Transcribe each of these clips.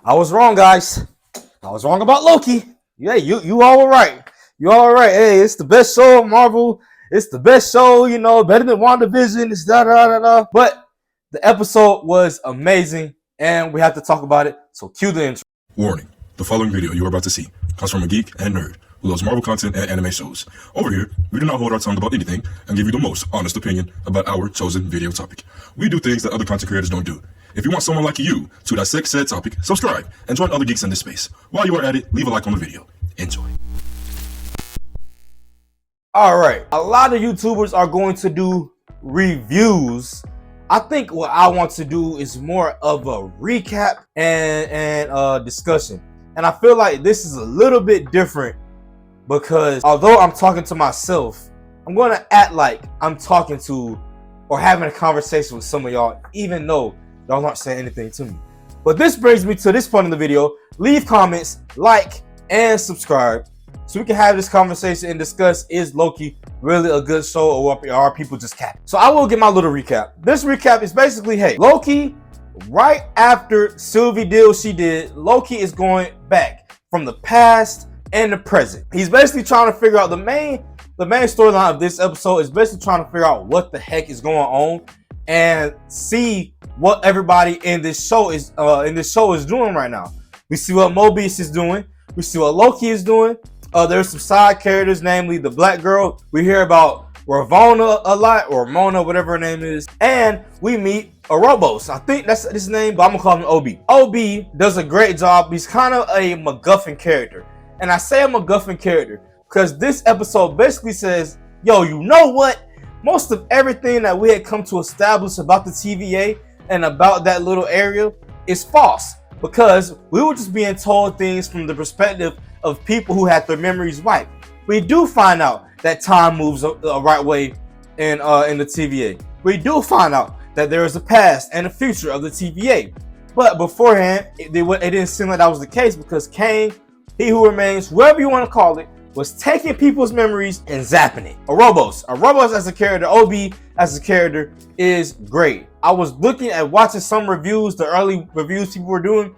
I was wrong, guys. I was wrong about Loki. Yeah, you all were right. You all were right. Hey, it's the best show of Marvel. It's the best show, you know, better than WandaVision. It's da da da da. But the episode was amazing, and we have to talk about it. So cue the intro. Warning: the following video you are about to see comes from a geek and nerd who loves Marvel content and anime shows. Over here, we do not hold our tongue about anything and give you the most honest opinion about our chosen video topic. We do things that other content creators don't do. If you want someone like you to dissect said topic, subscribe and join other geeks in this space. While you are at it, leave a like on the video. Enjoy. All right, a lot of YouTubers are going to do reviews. I think what I want to do is more of a recap and discussion. And I feel like this is a little bit different because although I'm talking to myself, I'm going to act like I'm talking to or having a conversation with some of y'all, even though y'all aren't saying anything to me. But this brings me to this point in the video. Leave comments, like, and subscribe so we can have this conversation and discuss, is Loki really a good show or are people just capping? So I will get my little recap. This recap is basically, hey, Loki, right after Sylvie did what she did, Loki is going back from the past and the present. He's basically trying to figure out the main storyline of this episode is basically trying to figure out what the heck is going on and see what everybody in this show is doing right now. We see what Mobius is doing. We see what Loki is doing. There's some side characters, namely the black girl. We hear about Ravonna a lot, or Mona, whatever her name is. And we meet Ouroboros. I think that's his name, but I'm gonna call him OB. OB does a great job. He's kind of a MacGuffin character. And I say a MacGuffin character because this episode basically says, yo, you know what? Most of everything that we had come to establish about the TVA and about that little area is false, because we were just being told things from the perspective of people who had their memories wiped. We do find out that time moves the right way in the TVA. We do find out that there is a past and a future of the TVA. But beforehand, it didn't seem like that was the case, because Kang, He Who Remains, whoever you want to call it, was taking people's memories and zapping it. Ouroboros as a character, OB as a character is great. I was looking at watching some reviews, the early reviews people were doing,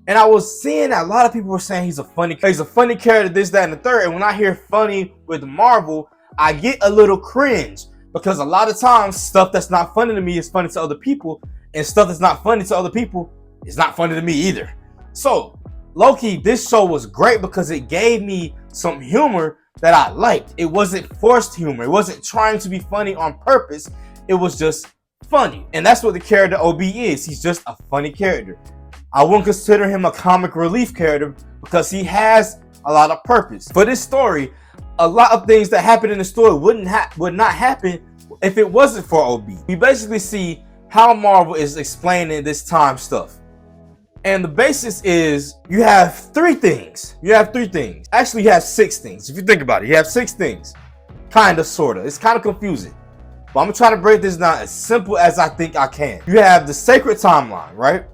and I was seeing that a lot of people were saying he's a funny character, this, that, and the third. And when I hear funny with Marvel, I get a little cringe, because a lot of times stuff that's not funny to me is funny to other people, and stuff that's not funny to other people is not funny to me either. So Loki, this show was great because it gave me some humor that I liked. It wasn't forced humor. It wasn't trying to be funny on purpose. It was just funny. And that's what the character OB is. He's just a funny character. I wouldn't consider him a comic relief character because he has a lot of purpose. For this story, a lot of things that happen in the story would not happen if it wasn't for OB. We basically see how Marvel is explaining this time stuff. And the basis is you have three things. Actually, you have 6 things. If you think about it, you have 6 things. Kind of, sort of. It's kind of confusing. But I'm going to try to break this down as simple as I think I can. You have the sacred timeline, right?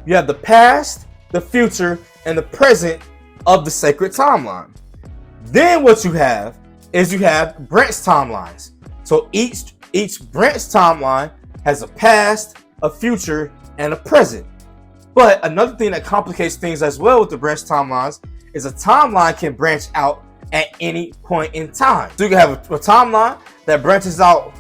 You have the past, the future, and the present of the sacred timeline. Then what you have is you have branch timelines. So each branch timeline has a past, a future, and a present. But another thing that complicates things as well with the branch timelines is a timeline can branch out at any point in time. So you can have a timeline that branches out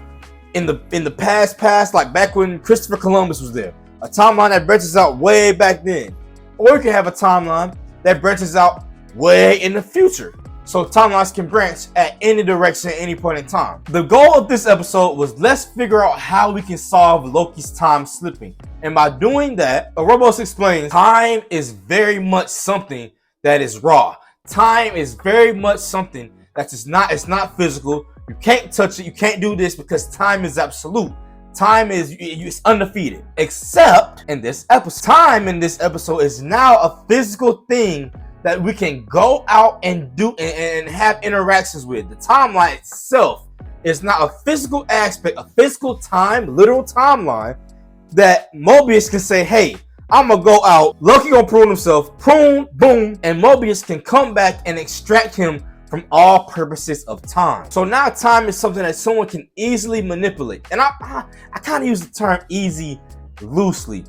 in the past, like back when Christopher Columbus was there. A timeline that branches out way back then. Or you can have a timeline that branches out way in the future. So timelines can branch at any direction at any point in time. The goal of this episode was, let's figure out how we can solve Loki's time slipping. And by doing that, Ouroboros explains time is very much something that is raw. Time is very much something that is not, it's not physical. You can't touch it. You can't do this because time is absolute. Time is it's undefeated. Except in this episode. Time in this episode is now a physical thing that we can go out and do and have interactions with. The timeline itself is not a physical aspect, a physical time, literal timeline that Mobius can say, hey, I'm gonna go out, Loki gonna prune himself, prune, boom, and Mobius can come back and extract him from all purposes of time. So now time is something that someone can easily manipulate. And I kind of use the term easy loosely,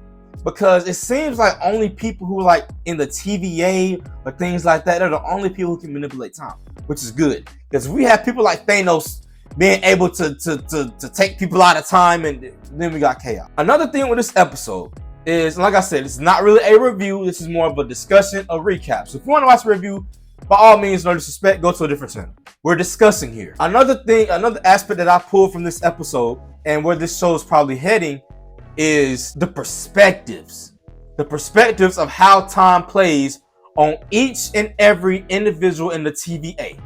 because it seems like only people who are like in the TVA or things like that are the only people who can manipulate time, which is good. Because we have people like Thanos being able to take people out of time, and then we got chaos. Another thing with this episode is, like I said, it's not really a review. This is more of a discussion, a recap. So if you want to watch a review, by all means, no disrespect, go to a different channel. We're discussing here. Another aspect that I pulled from this episode and where this show is probably heading is the perspectives. The perspectives of how time plays on each and every individual in the TVA.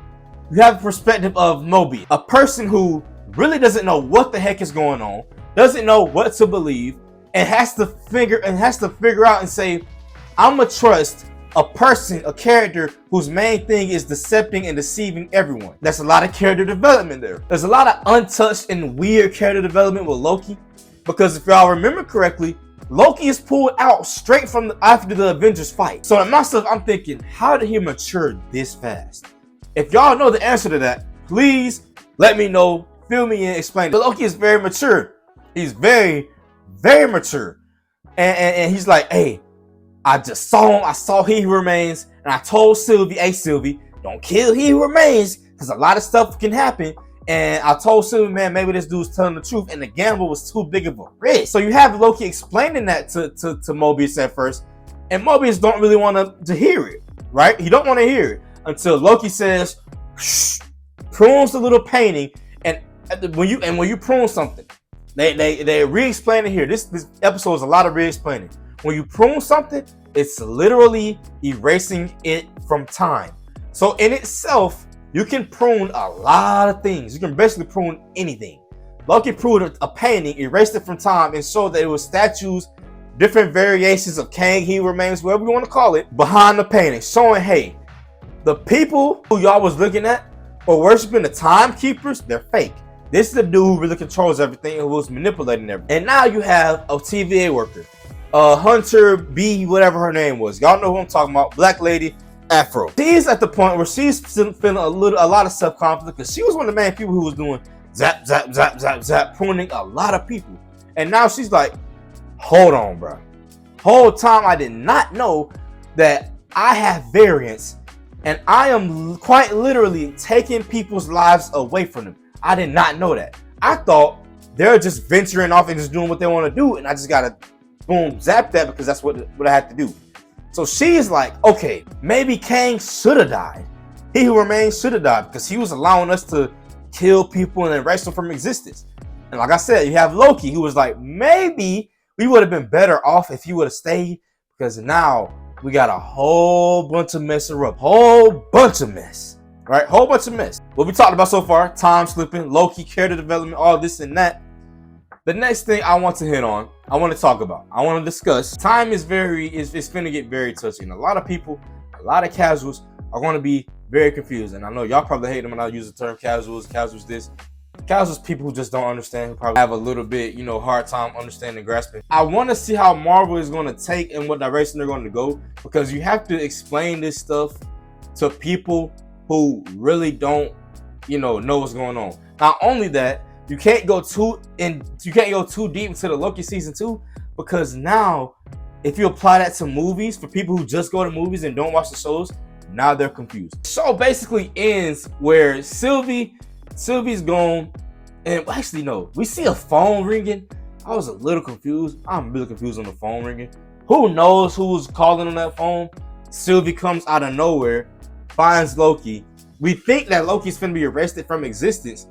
You have a perspective of Moby, a person who really doesn't know what the heck is going on, doesn't know what to believe, and has to figure out and say, I'm gonna trust a person, a character whose main thing is decepting and deceiving everyone. That's a lot of character development there. There's a lot of untouched and weird character development with Loki, because if y'all remember correctly, Loki is pulled out straight from after the Avengers fight. So in myself, I'm thinking, how did he mature this fast? If y'all know the answer to that, please let me know, fill me in, explain it. But Loki is very mature. He's very, very mature. And he's like, hey, I just saw him. I saw He Who Remains. And I told Sylvie, hey, Sylvie, don't kill He Who Remains, because a lot of stuff can happen. And I told Sylvie, man, maybe this dude's telling the truth. And the gamble was too big of a risk. So you have Loki explaining that to Mobius at first. And Mobius don't really want to hear it, right? He don't want to hear it. Until Loki says, shh, prunes the little painting, and when you prune something, they re-explain it here. This episode is a lot of re-explaining. When you prune something, it's literally erasing it from time. So in itself, you can prune a lot of things. You can basically prune anything. Loki pruned a painting, erased it from time, and showed that it was statues, different variations of Kang, He Remains, whatever you want to call it, behind the painting, showing, hey, the people who y'all was looking at or worshiping the timekeepers, they're fake. This is the dude who really controls everything and who was manipulating everything. And now you have a TVA worker, Hunter B, whatever her name was. Y'all know who I'm talking about. Black lady, Afro. She's at the point where she's feeling a lot of self-confidence, because she was one of the main people who was doing zap, zap, zap, zap, zap, pruning a lot of people. And now she's like, hold on, bro. Whole time I did not know that I have variants. And I am quite literally taking people's lives away from them. I did not know that. I thought they're just venturing off and just doing what they want to do. And I just got to, boom, zap that, because that's what I had to do. So she is like, okay, maybe Kang should have died. He Who Remains should have died, because he was allowing us to kill people and erase them from existence. And like I said, you have Loki, who was like, maybe we would have been better off if he would have stayed, because now we got a whole bunch of mess up. Whole bunch of mess. Right? Whole bunch of mess. What we talked about so far, time slipping, Loki, character development, all this and that. The next thing I want to hit on, I want to talk about, I want to discuss, time is it's going to get very touchy. And a lot of people, a lot of casuals are going to be very confused. And I know y'all probably hate them when I use the term casuals this. Casuals, people who just don't understand, who probably have a little bit, hard time understanding, grasping. I want to see how Marvel is going to take and what direction they're going to go, because you have to explain this stuff to people who really don't, know what's going on. Not only that, you can't go too deep into the Loki season 2, because now, if you apply that to movies, for people who just go to movies and don't watch the shows, now they're confused. The show basically ends where Sylvie's gone, and actually no, we see a phone ringing. I was a little confused. I'm really confused on the phone ringing. Who knows who's calling on that phone? Sylvie comes out of nowhere, finds Loki. We think that Loki's finna be erased from existence,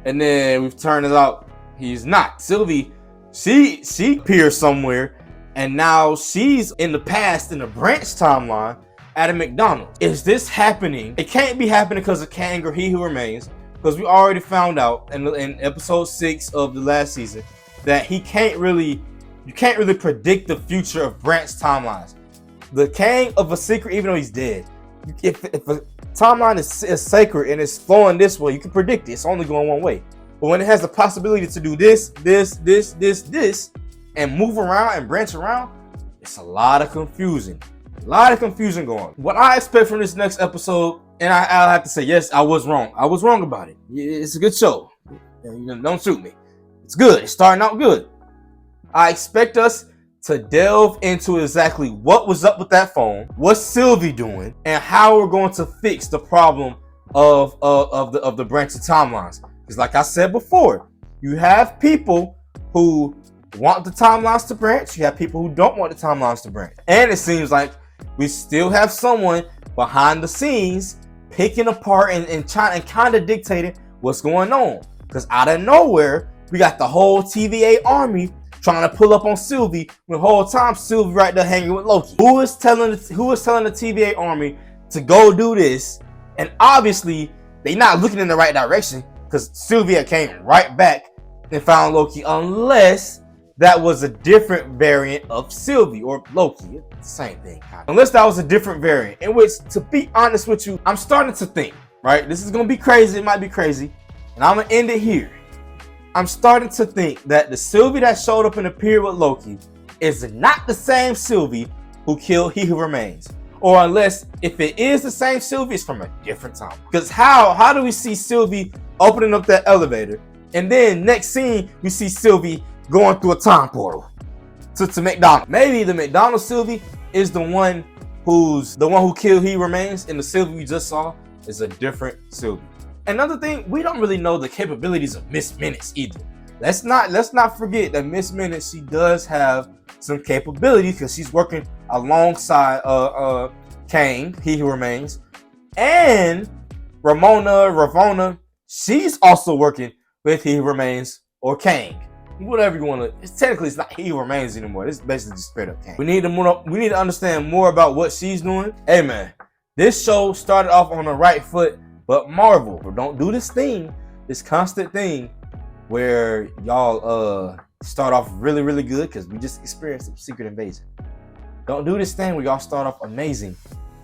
and then we've turned it out he's not. Sylvie, she appears somewhere, and now she's in the past in the branch timeline at a McDonald's. Is this happening? It can't be happening because of Kang or He Who Remains, because we already found out in episode 6 of the last season that you can't really predict the future of branch timelines. The Kang of a secret, even though he's dead, if a timeline is sacred and it's flowing this way, you can predict it. It's only going one way. But when it has the possibility to do this, and move around and branch around, it's a lot of confusion. A lot of confusion going on. What I expect from this next episode, and I'll have to say, yes, I was wrong. I was wrong about it. It's a good show. Don't shoot me. It's good. It's starting out good. I expect us to delve into exactly what was up with that phone, what's Sylvie doing, and how we're going to fix the problem of the branching timelines. Because like I said before, you have people who want the timelines to branch, you have people who don't want the timelines to branch. And it seems like we still have someone behind the scenes picking apart and trying and kind of dictating what's going on. Because out of nowhere, we got the whole TVA army trying to pull up on Sylvie when the whole time Sylvie right there hanging with Loki. Who is telling the TVA army to go do this? And obviously, they not looking in the right direction because Sylvia came right back and found Loki, unless that was a different variant of Sylvie or Loki. It's the same thing, kind of. Unless that was a different variant, in which, to be honest with you, I'm starting to think, right? This is going to be crazy. It might be crazy. And I'm going to end it here. I'm starting to think that the Sylvie that showed up and appeared with Loki is not the same Sylvie who killed He Who Remains. Or unless, if it is the same Sylvie, it's from a different time. Because how do we see Sylvie opening up that elevator, and then next scene, we see Sylvie going through a time portal to McDonald's? Maybe the McDonald's Sylvie is the one who killed He Remains, and the Sylvie we just saw is a different Sylvie. Another thing, we don't really know the capabilities of Miss Minutes either. Let's not forget that Miss Minutes, she does have some capabilities because she's working alongside Kang, He Who Remains, and Ravonna, she's also working with He Who Remains or Kang. Whatever you want to, it's not He Who Remains anymore. It's basically just straight up Kang. We need to understand more about what she's doing. Hey man, this show started off on the right foot. But Marvel, don't do this constant thing where y'all start off really, really good because we just experienced a Secret Invasion. Don't do this thing where y'all start off amazing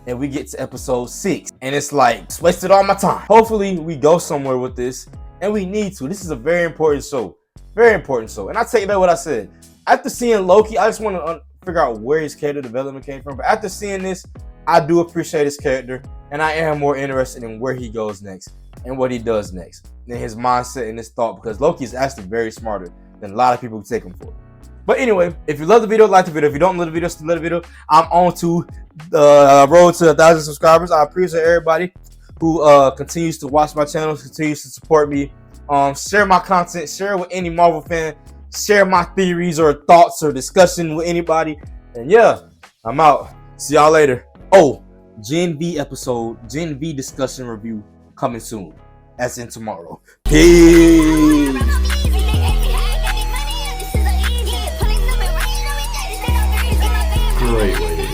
and we get to episode 6 and it's like, it's wasted all my time. Hopefully we go somewhere with this, and we need to. This is a very important show. Very important show. And I take back what I said. After seeing Loki, I just want to figure out where his character development came from. But after seeing this, I do appreciate his character, and I am more interested in where he goes next and what he does next, and his mindset and his thought, because Loki is actually very smarter than a lot of people take him for. But anyway, if you love the video, like the video. If you don't love the video, still love the video. I'm on to the road to 1,000 subscribers. I appreciate everybody who continues to watch my channel, continues to support me. Share my content, share it with any Marvel fan, share my theories or thoughts or discussion with anybody. And yeah, I'm out. See y'all later. Oh, Gen V discussion review coming soon. As in tomorrow. Peace. Great way to